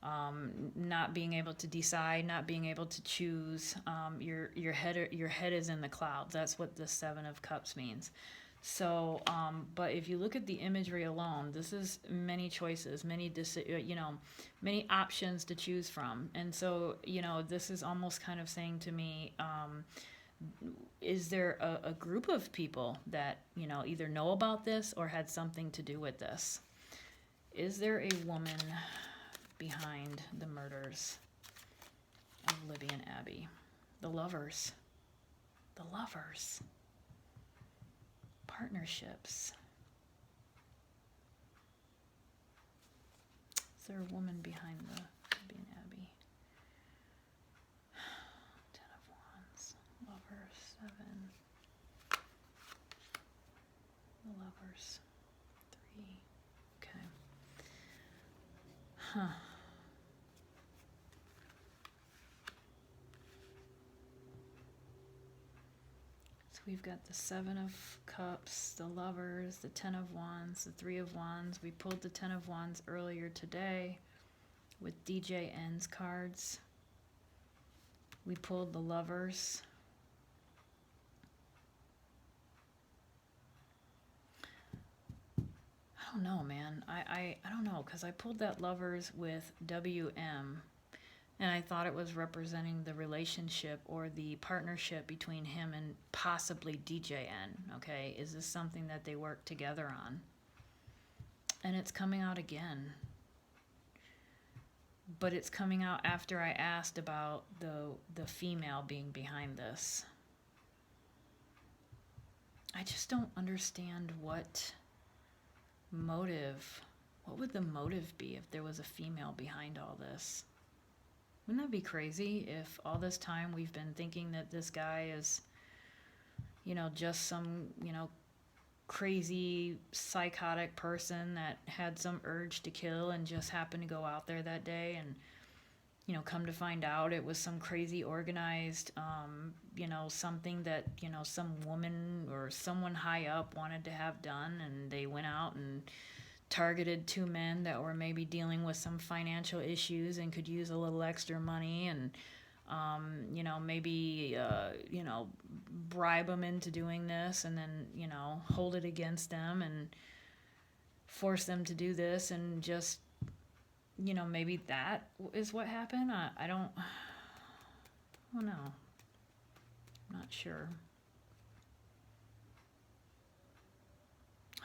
[SPEAKER 1] not being able to decide, not being able to choose. Your head is in the clouds. That's what the Seven of Cups means. So, but if you look at the imagery alone, this is many choices, many many options to choose from. And so, you know, this is almost kind of saying to me, is there a group of people that, you know, either know about this or had something to do with this? Is there a woman behind the murders of Libby and Abby? The Lovers. The Lovers. Partnerships. Is there a woman behind the Libby and Abby? Ten of Wands. Lovers. Seven. The Lovers. Three. Okay. Huh. We've got the Seven of Cups, the Lovers, the Ten of Wands, the Three of Wands. We pulled the Ten of Wands earlier today with DJN's cards. We pulled the Lovers. I don't know, man. I don't know, because I pulled that Lovers with WM. And I thought it was representing the relationship or the partnership between him and possibly DJN, okay? Is this something that they work together on? And it's coming out again. But it's coming out after I asked about the female being behind this. I just don't understand what would the motive be if there was a female behind all this? Wouldn't that be crazy if all this time we've been thinking that this guy is, you know, just some, you know, crazy psychotic person that had some urge to kill and just happened to go out there that day, and, you know, come to find out it was some crazy organized, you know, something that, you know, some woman or someone high up wanted to have done, and they went out and targeted two men that were maybe dealing with some financial issues and could use a little extra money, and you know, maybe you know, bribe them into doing this, and then, you know, hold it against them and force them to do this, and just, you know, maybe that is what happened. I don't know. I'm not sure.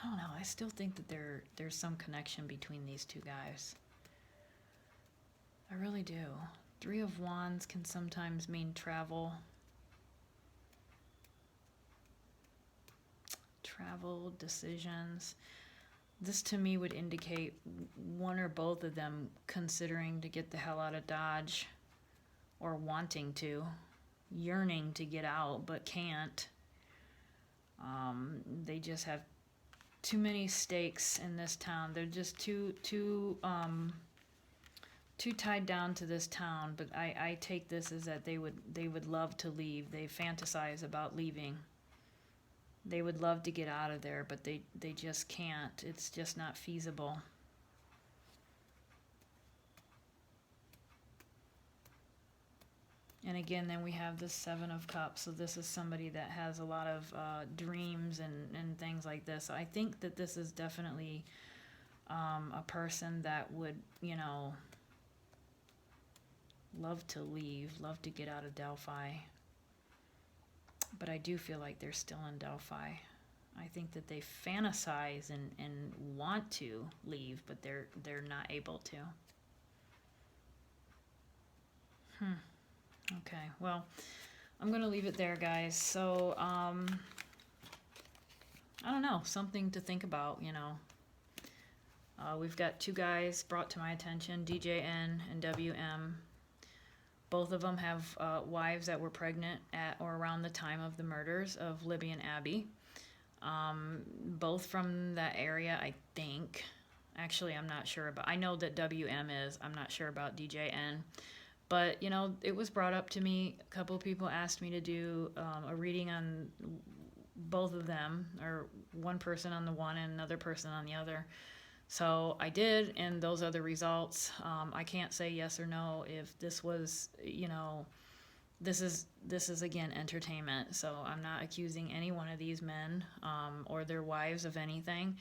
[SPEAKER 1] I don't know. I still think that there's some connection between these two guys. I really do. Three of Wands can sometimes mean travel. Travel, decisions. This to me would indicate one or both of them considering to get the hell out of Dodge, or wanting to, yearning to get out but can't. They just have too many stakes in this town. They're just too tied down to this town. But I take this as that they would love to leave. They fantasize about leaving. They would love to get out of there, but they just can't. It's just not feasible. And again, then we have the Seven of Cups. So this is somebody that has a lot of dreams and things like this. So I think that this is definitely a person that would, you know, love to leave, love to get out of Delphi. But I do feel like they're still in Delphi. I think that they fantasize and want to leave, but they're not able to. Okay, well, I'm going to leave it there, guys. So, I don't know, something to think about, you know. We've got two guys brought to my attention, DJN and WM. Both of them have wives that were pregnant at or around the time of the murders of Libby and Abby. Both from that area, I think. Actually, I'm not sure about. I know that WM is. I'm not sure about DJN. But, you know, it was brought up to me. A couple of people asked me to do a reading on both of them, or one person on the one and another person on the other. So I did, and those are the results. I can't say yes or no if this was, you know, this is again entertainment. So I'm not accusing any one of these men or their wives of anything.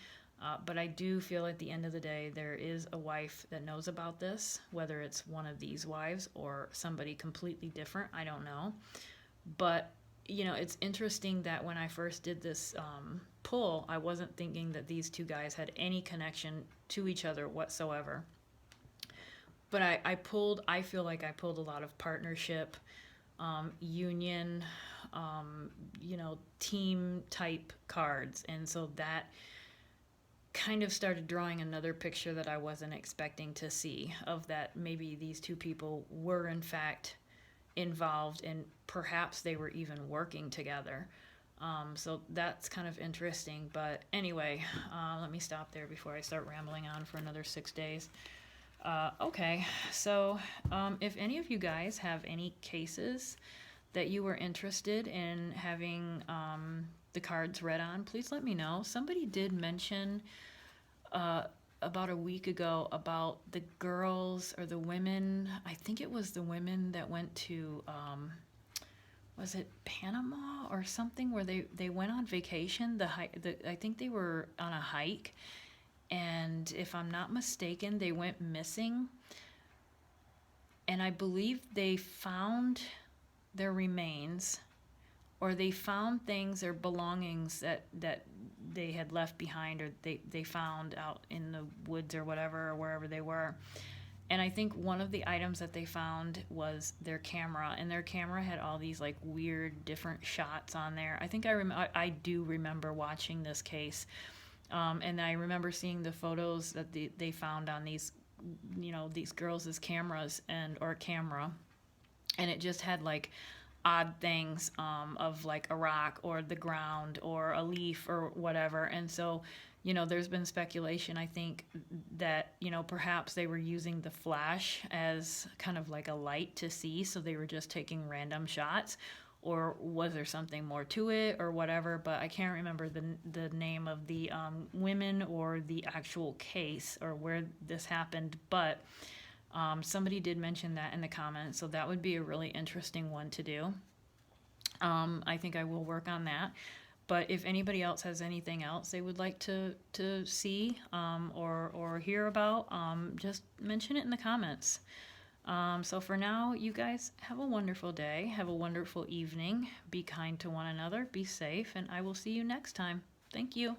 [SPEAKER 1] But I do feel at the end of the day, there is a wife that knows about this, whether it's one of these wives or somebody completely different. I don't know. But, you know, it's interesting that when I first did this pull, I wasn't thinking that these two guys had any connection to each other whatsoever. But I feel like I pulled a lot of partnership, union, you know, team type cards. And so that kind of started drawing another picture that I wasn't expecting to see, of that maybe these two people were in fact involved and perhaps they were even working together. So that's kind of interesting. But anyway, let me stop there before I start rambling on for another 6 days. Okay, so if any of you guys have any cases that you were interested in having the cards read on, please let me know. Somebody did mention about a week ago about the girls or the women, I think it was the women that went to, was it Panama or something, where they went on vacation. I think they were on a hike, and if I'm not mistaken, they went missing. And I believe they found their remains, or they found things or belongings that they had left behind, or they found out in the woods or whatever, or wherever they were. And I think one of the items that they found was their camera, and their camera had all these like weird different shots on there. I think I do remember watching this case, and I remember seeing the photos that they found on these, you know, these girls' cameras or camera, and it just had like odd things of like a rock or the ground or a leaf or whatever. And so, you know, there's been speculation, I think, that, you know, perhaps they were using the flash as kind of like a light to see, so they were just taking random shots, or was there something more to it or whatever. But I can't remember the name of the women or the actual case or where this happened, but somebody did mention that in the comments, so that would be a really interesting one to do. I think I will work on that. But if anybody else has anything else they would like to see or hear about, just mention it in the comments. So for now, you guys have a wonderful day. Have a wonderful evening. Be kind to one another. Be safe. And I will see you next time. Thank you.